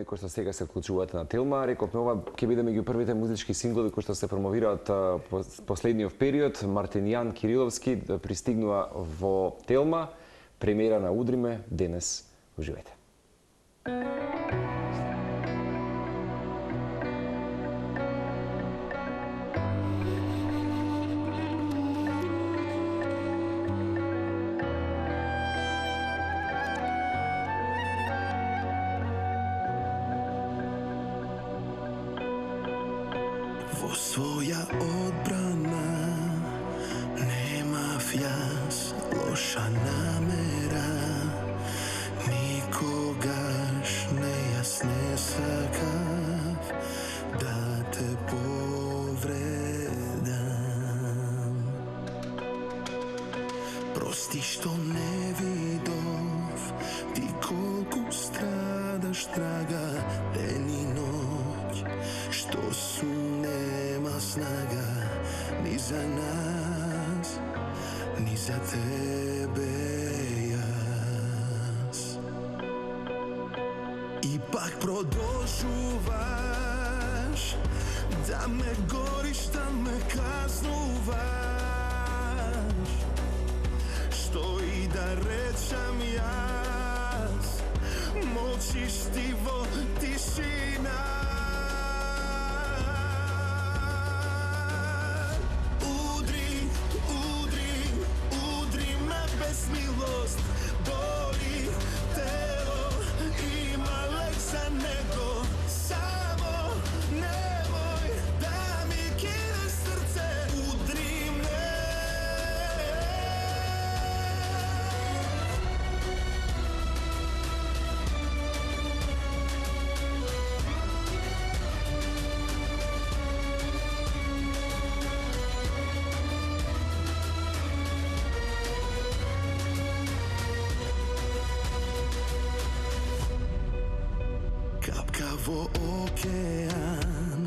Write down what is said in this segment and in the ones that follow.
кои што сега се вклучуваат на Телма. Рековме ова ќе биде меѓу првите музички синглови кои што се промовираат последниот период. Мартинијан Кириловски пристигнува во Телма. Премиера на Удриме денес. Уживајте. Во своја одбрана немав јас лоша намера, никогаш не јас не сакав да те повредам. Прости што не видов ти колку страдаш, трага ден и ноќ, што сум нема снага ни за нас, ни за тебе јас. И пак продолжуваш да ме гориш, да ме казнуваш, што и да речам јас, молчиш ти во тишина. Милост, боли тело, има лек за него. Само немој да ми кине срце, удри ме. Капка во океан,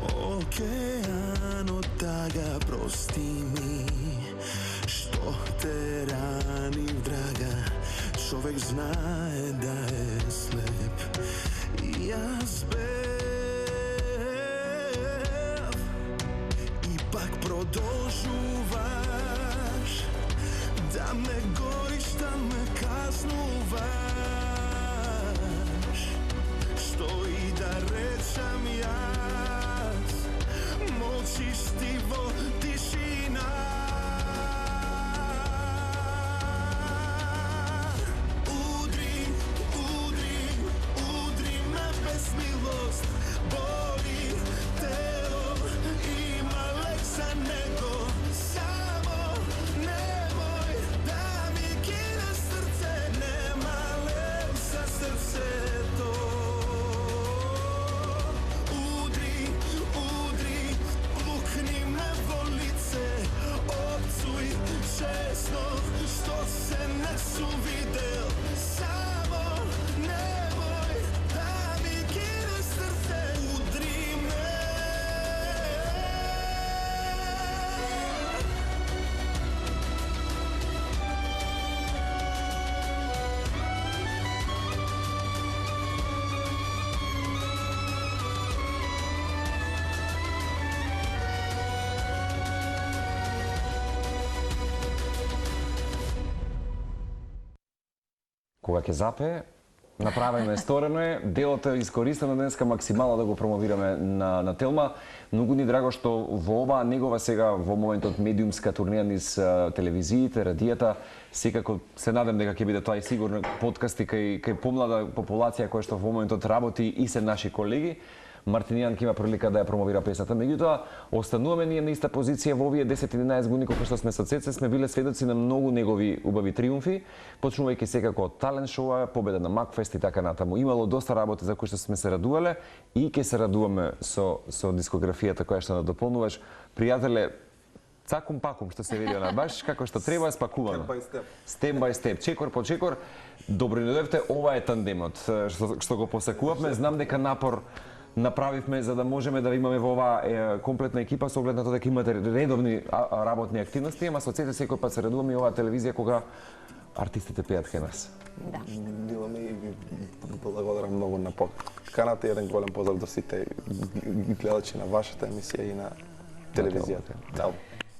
океанот тага, прости ми што те ранив, драга. Човек знае да е слеп и јас бев. И пак продолжуваш да ме гориш, да ме казнуваш, што и да речам јас, молчиш ти во тишина. Удри, удри, удри ме без милост, боли тело, има лек за него. Само немој да ми кине срце, нема лек за срцето. Честно, што се не сум видел, само немој да ми кине срце, удри ме. Кога ќе запее, направено е, сторено е, делот е искористено денеска максимално да го промовираме на Телма. Многу ни драго што во оваа негова сега во моментот медиумска турнеја низ телевизиите, радијата, секако се надам дека ќе биде тоа и сигурно подкасти кај помлада популација која што во моментот работи и се наши колеги. Мартинијан ќе има прилика да ја промовира песната. Меѓутоа, остануваме ние на иста позиција во овие 10-11 години кога што сме со Цеце, сме биле сведоци на многу негови убави триумфи, почнувајќи секако од талент шоуа, победа на Макфест и така натаму. Имало доста работи за кои што сме се радувале и ќе се радуваме со дискографијата која што надополнуваш. Пријателе, цакум пакум што се види на баш како што треба, спакувано. Степ бај степ, чекор по чекор. Добро дојдовте, ова е тандемот што го посакувавме. Знам дека напор направивме за да можеме да имаме во оваа комплетна екипа со оглед на тоа дека имате редовни работни активности, ама со Цеце секој пат се радувам и оваа телевизија кога артистите пеат кај нас. Да. Било ми и ви благодарам многу на поканата и еден голем поздрав до сите гледачи на вашата емисија и на телевизијата. Да.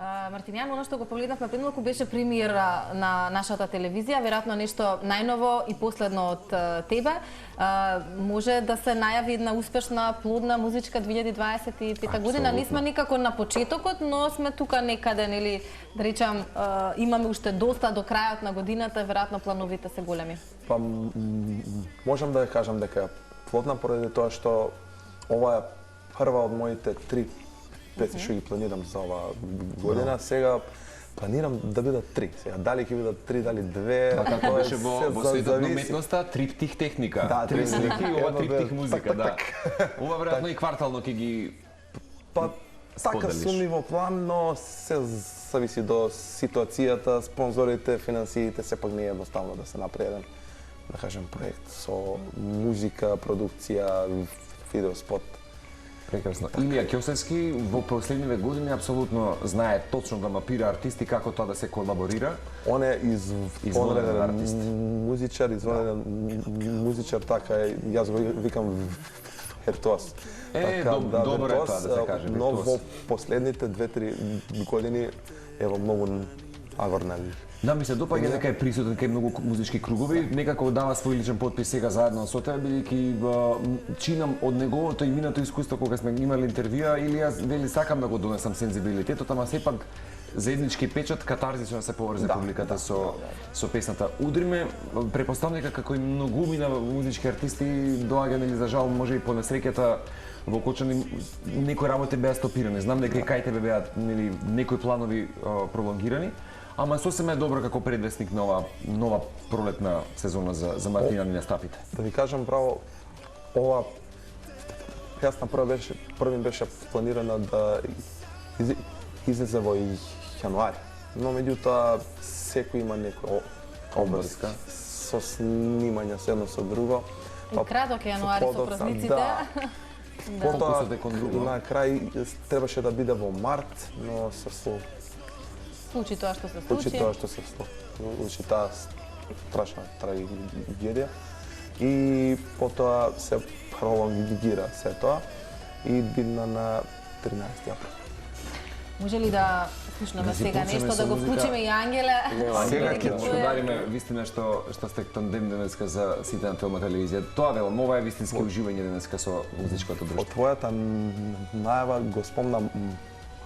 Мартинијан, оно што го погледнавме пред малку беше премиера на нашата телевизија, веројатно нешто најново и последно од тебе. Може да се најави една успешна, плодна музичка 2025 година. Не сме никако на почетокот, но сме тука некаде, нели, да речам, имаме уште доста до крајот на годината, веројатно плановите се големи. Па можам да ја кажам дека е плодна поради тоа што ова е прва од моите 3 песни што ги планирам за оваа година. Сега планирам да бидат 3. Сега дали ќе бидат 3, дали 2, Па како беше во светот на уметноста, триптих техника. Да, три слики и ова триптих так, музика, да. Ова веројатно и квартално ќе ги Па така сум и во план, но се зависи до ситуацијата, спонзорите, финансиите, сепак не е едноставно да се направи еден, да кажем, проект со музика, продукција, видеоспот. Прекрасно. Илија Ќосевски во последниве години апсолутно знае точно да мапира артисти како тоа да се колаборира. Он е Извонеден артист. музичар, извонеден музичар, така е, јас го викам виртуоз. Добро е тоа да се каже, но виртуоз. во последните 2-3 години е во многу агорнел. Да, ми се допаѓа дека е присутен кај многу музички кругови, некако дава свој личен потпис сега заедно со тебе, бидејќи чинам од неговото и минато искуство кога сме имали интервјуа, или јас вели сакам да го донесам сензибилитетот, ама сепак заеднички печат катарзично се поврзе публиката со песната Удриме. Препоставам дека како и многумина музички артисти доаѓа, нели, за жал, може и по несреќата во Кочани некои работи беа стопирани. Знам дека и кај тебе беа, нели, некои планови пролонгирани. Ама сосем е добро како предвестник на нова пролетна сезона за Мартинијан и настапите. Да ви кажам право, ова песна први беше планирана да излезе во јануари. Но меѓутоа секој има некој обврска со снимање со едно со друго. И краток е јануари со празниците. Да. Потоа Фокусот е кон друго. на крај требаше да биде во март, но се Случи тоа што се случи случи. тоа што се случи таа страшна трагедија и потоа се пролонгира се тоа и бидна на 13 април. Може ли да слушнеме сега нешто, да го вклучиме и Ангеле? Сега ќе Тоа е- удариме вистина што сте тандем денеска за сите на Телма телевизија. Тоа велам, ова е вистински уживање денеска со музичкото друштво. Од твојата најава го спомнам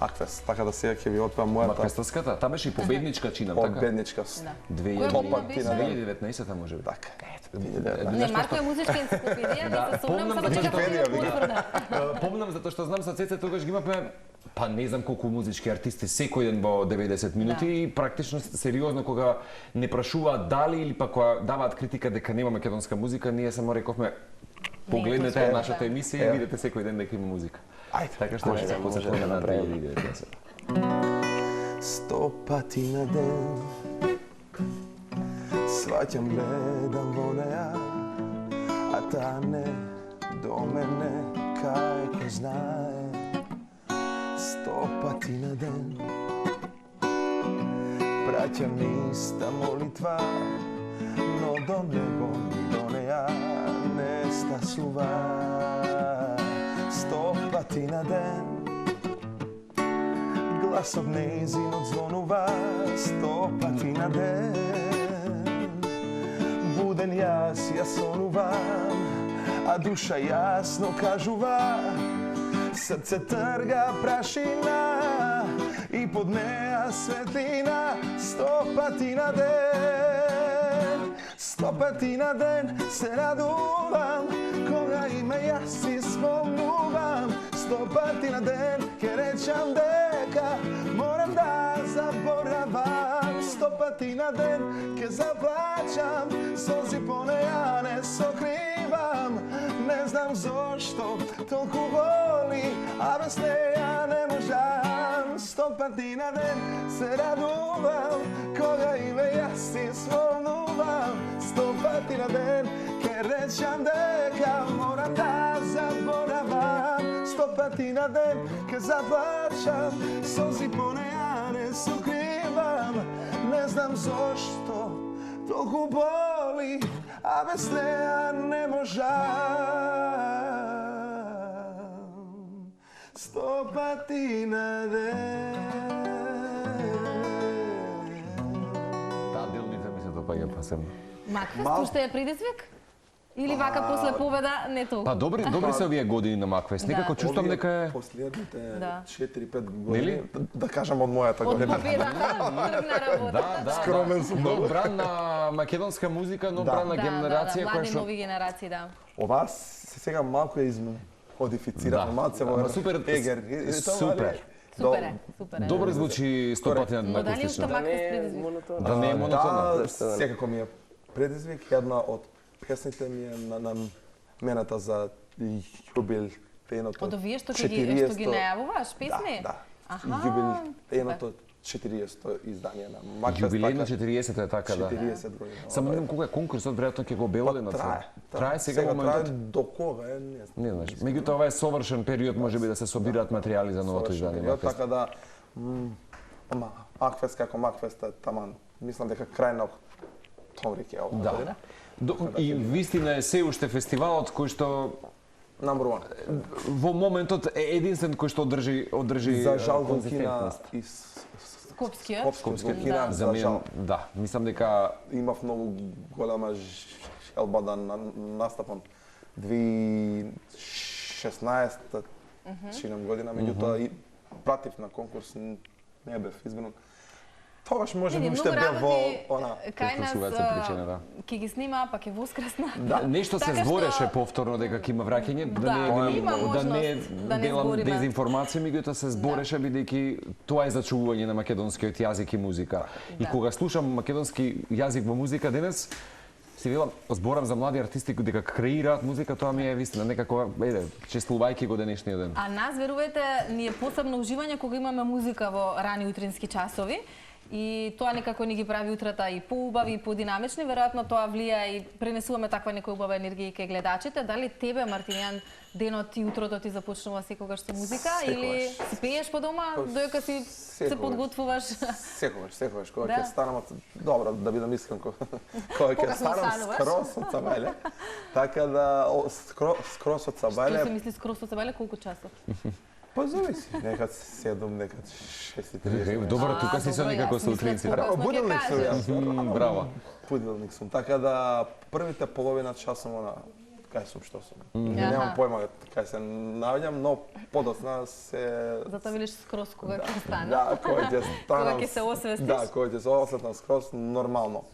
Аквес, така да сега ќе ви отпеам мојата Маквестовската, таа беше и победничка, чинам, така? победничка. Да. Која година беше? 2019 може би. Така. Не, Марко е музичка енциклопедија, не се сумнам, само затоа чекам да што- го потврда. Помнам затоа што знам со Цеце тогаш ги имавме па не знам колку музички артисти секој ден во 90 минути и практично сериозно кога не прашуваат дали или па кога даваат критика дека нема македонска музика, ние само рековме погледнете Не, нашата емисија и видите секој ден дека има музика. Ајде, Така што ќе се посетиме на 2019. 100 пати на ден сваќам, гледам во неа, а таа не до мене, кај кој знае. 100 пати на ден праќам иста молитва, но до него, до неа не стасува. 100 пати на ден гласот нејзин одзвонува, 100 пати на ден. Буден јас сонувам, а душа јасно кажува. Срце трга прашина и под неа светлина, 100 пати на ден. 100 пати на ден се радувам, кога име јас си спомнувам. 100 пати на ден ке речам дека морам да заборавам. 100 пати на ден ке заплачам, солзи по неа не сокривам. Не знам зошто толку боли, а без неа не можам. 100 пати на ден се радувам, кога име јас си спомнувам. 100 пати на ден ке речам дека морам да заборавам. 100 пати на ден ке заплачам, солзи по неа не сокривам. Не знам зошто толку боли, а без неа не можам. 100 пати на ден. Таа делница ми се допаѓа посебно. Макфест уште е предизвик? Или вака после победа не толку? Па добри се овие години на Макфест. Некако чувствам дека е Последните Да. 4-5 Нели? години, да кажам од мојата Од година. победата тргна работа. да, Скромен сум нов многу. бран на македонска музика, нов бран на генерација која млади што нови генерации, да. Ова сега малку е измодифицирано, Да. малце во Ама супер, егер. супер. Супер е, супер е. добро звучи 100 пати Но на дали уште акустично. Макфест предизвик? Да не е монотонно. Да, секако ми е предизвик. Една од песните ми е на мената за јубилејното Од овие што ги најавуваш песни? Да, Аха, јубилејното 40 издание на Макфест. Јубилејно 40 е така, да. 40 години. Само не знам колку е конкурсот, веројатно ќе го обелоденат. Трае сега Сега моментот. трае до кога е, не знам. Не знаеш. Меѓутоа ова е совршен период, можеби да се собираат материјали за новото издание на Макфест. Така да, Макфест како Макфест е таман. Мислам дека крај на октомври ќе е ова. Да. И вистина е се уште фестивалот кој што Number one. во моментот е единствен кој што одржи За жал го кина конзистентност. и Скопскиот? Скопскиот го кина, За за мен, жал. да, мислам дека Имав многу голема желба да настапам 2016 чинам година, меѓутоа и пратив на конкурс, не бев избран. Тогаш може би уште бев во она. Кај нас конкурсуваат се причина, да. ќе ги снима, па ќе воскресна. Да, нешто се Така што- збореше повторно дека ќе има враќање, Да, има да не е можност да не делам збориме. дезинформација, меѓутоа се збореше бидејќи тоа е зачувување на македонскиот јазик и музика. И Да. кога слушам македонски јазик во музика денес, си велам, зборам за млади артисти дека креираат музика, тоа ми е вистина, некако честувувајќи го денешниот ден. А нас, верувате, ни е посебно уживање кога имаме музика во рани утрински часови. И тоа некако ни ги прави утрата и поубави и подинамични, веројатно тоа влија и пренесуваме таква некоја убава енергија и кај гледачите. Дали тебе, Мартињан, денот и утрото ти започнува секогаш со музика или си пееш по дома додека си се Секогаш. подготвуваш? Секогаш, кога Да. ќе станам, добро, да бидам искрен, кога ќе Кога станам стануваш? скрос од Цабајле, така да, скрос од Што Цабајле, се мисли скрос од Цабајле, колку часот? па зависи, некад 7, некад 6:30. Добро, тука си со добро, некако јас со мислев утринци. кога- Браво, Какво ќе будилник сум кажеш? јас. Браво. Будилник сум, така да првите половина час сум она, кај сум, што сум. Немам Аха. појма кај се наоѓам, но подоцна се... Затоа велиш скрос кога ќе стане. Да, кој ќе станам... Кога ќе се освестиш? Да, кој ќе се осветам скроз нормално.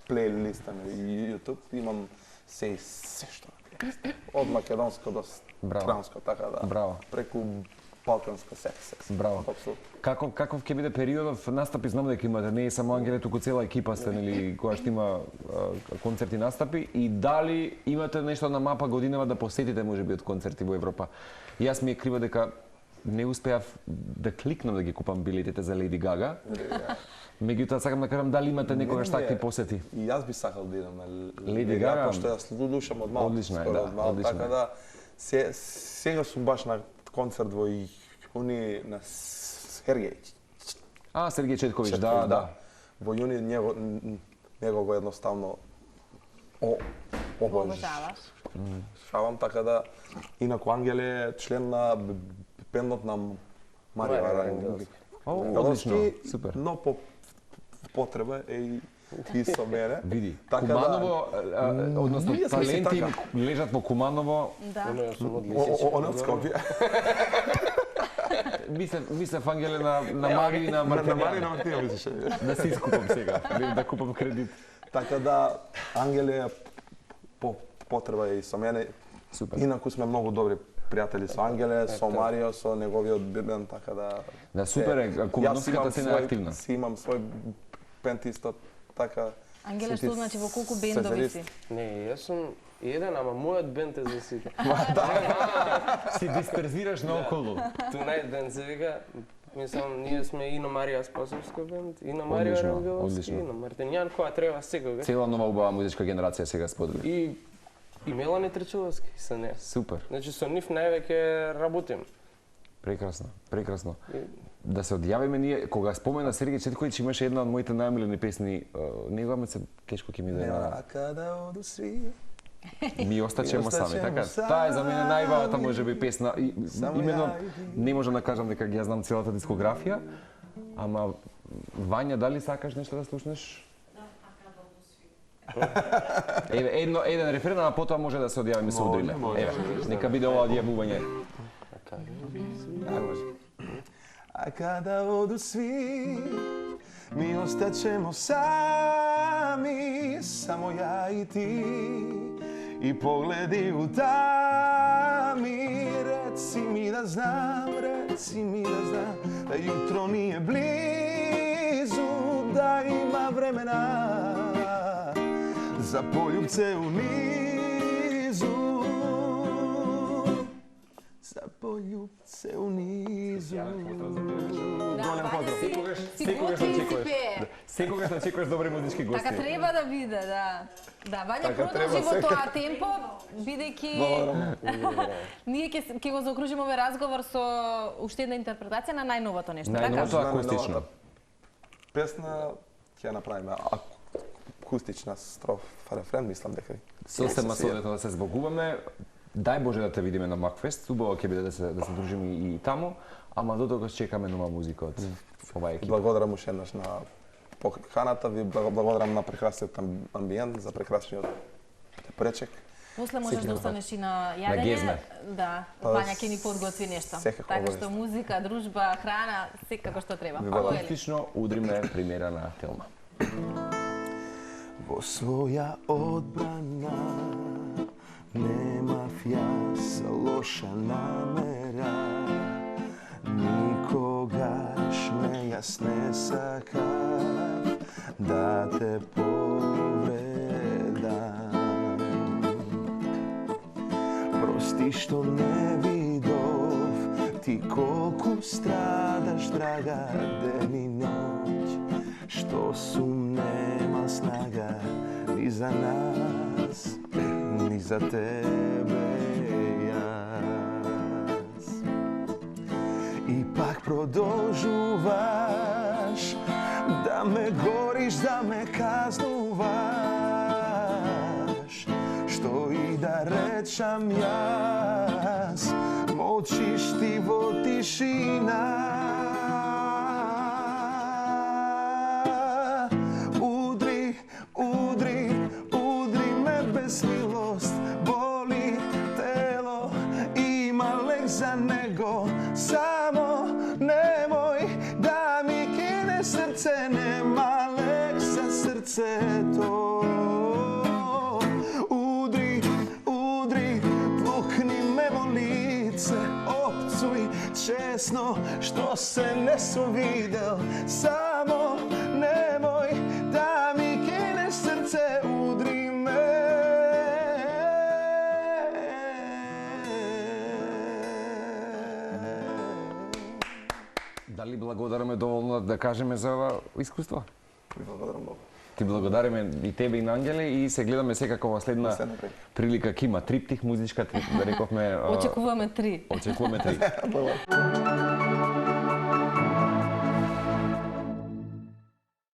Плейлиста на YouTube имам се што на плейлиста. Од македонско до Браво. транско, така да. Браво. Преку балканско секс. Браво. Апсолутно. Каков ќе биде периодов настапи, знам дека имате, не е само Ангеле, туку цела екипа сте, нели, која што има концерти настапи, и дали имате нешто на мапа годинава да посетите можеби од концерти во Европа. Јас ми е крива дека не успеав да кликнам да ги купам билетите за Леди Гага. Меѓутоа сакам да кажам дали имате некогаш такви посети. И јас би сакал да идам на Леди Гага, пошто јас слушам од малку. одлично е, скоро да, од малку, одлично така е. да сега сум баш на концерт во јуни на Сергеј. Сергеј Четковиќ, Четковиќ, да. Во јуни него го едноставно Обожаваш. Шавам, така да инаку Ангел е член на бендот на Марио Арангелски. Одлично, супер. Но по потреба е и со мене. Види, Така да, Куманово, односно ние сме си таленти така. лежат во Куманово. Да. Оно од Скопје. Мислев Ангеле на Мари и на На Мари Мартињан. на Мартина мислеше. Да си искупам сега, да купам кредит. Така да Ангел е по потреба и со мене. Супер. Инаку сме многу добри пријатели со Ангеле, со Марио, со неговиот бенд, така да... Да, супер е, кумановската сцена е активна. Си имам свој бенд исто, така... Ангеле, сите што значи во колку бендови си? Не, јас сум еден, ама мојот бенд е за сите. Си дисперзираш наоколу. Tonight Band се вика. Мислам, ние сме и на Марија Спасовска бенд, и на Марио Одлично, Рангеловски, одлично. и на Мартињан, која треба секогаш. Цела нова убава музичка генерација сега сподели. И Мелани Трчуловски со неа. Супер. Значи со нив највеќе работим. Прекрасно, прекрасно. Да се одјавиме ние, кога спомена Сергеј Четковиќ, имаше една од моите најомилени песни, негова се кешко ќе ми да Нема када оду сви. Ми остачемо сами, така? остачемо Таа е за мене најважната сами. можеби песна. Само Именно ја и ти. не можам да кажам дека ги ја знам целата дискографија, ама Вања, дали сакаш нешто да слушнеш? Еве, еден рефрен, а потоа може да се одјавиме со удриме. Еве, нека биде ова одјавување. А када оду сви, ми остачемо сами, само ја и ти. И погледи у тами, реци ми да знам, да јутро ни е близу, да има времена за пољубце унизу. За пољубце унизу. Голем поздрав. Секогаш очекуваш добри музички гости. Така треба да биде, да. Да, Вања Така продолжи треба во секој. тоа темпо, бидејќи ние ќе го заокружиме овој разговор со уште една интерпретација на најновото нешто, така? Најновото акустично. Песна ќе ја направиме акустична строфа, рефрен, мислам дека. Сосема соодветно да се збогуваме. Дај Боже да те видиме на Макфест, убаво ќе биде да се дружиме и таму, ама до тогаш чекаме нова музика од оваа екипа. Благодарам уште еднаш на поканата, ви благодарам на прекрасниот амбиент, за прекрасниот пречек. После можеш да останеш и на На јадење. гезме. Да, Вања ќе ни подготви нешто. Секако, Така што обавезно. музика, дружба, храна, секако што треба. Ви благодарам. Ало, Ели? Акустично удриме премиера на Телма. Во своја одбрана немав јас лоша намера, никогаш не јас не сакав да те повредам. Прости што не видов ти колку страдаш, драга, ден и ноќ, што сум нема снага ни за нас, ни за тебе јас. И пак продолжуваш да ме гориш, да ме казнуваш, што и да речам јас, молчиш ти во тишина. Удри ме без милост, боли тело, има лек за него, само немој да ми кине срце, нема лек за срцето. Удри, плукни ме во лице, опцуј чесно, што се не сум видел, само немој да ми кине срце, удри ме. Дали благодараме доволно да кажеме за ова искуство? Ви благодарам многу. Ти благодариме и тебе и на Ангеле и се гледаме секако во следна прилика кима триптих музичка, да рековме. Очекуваме 3. Очекуваме 3.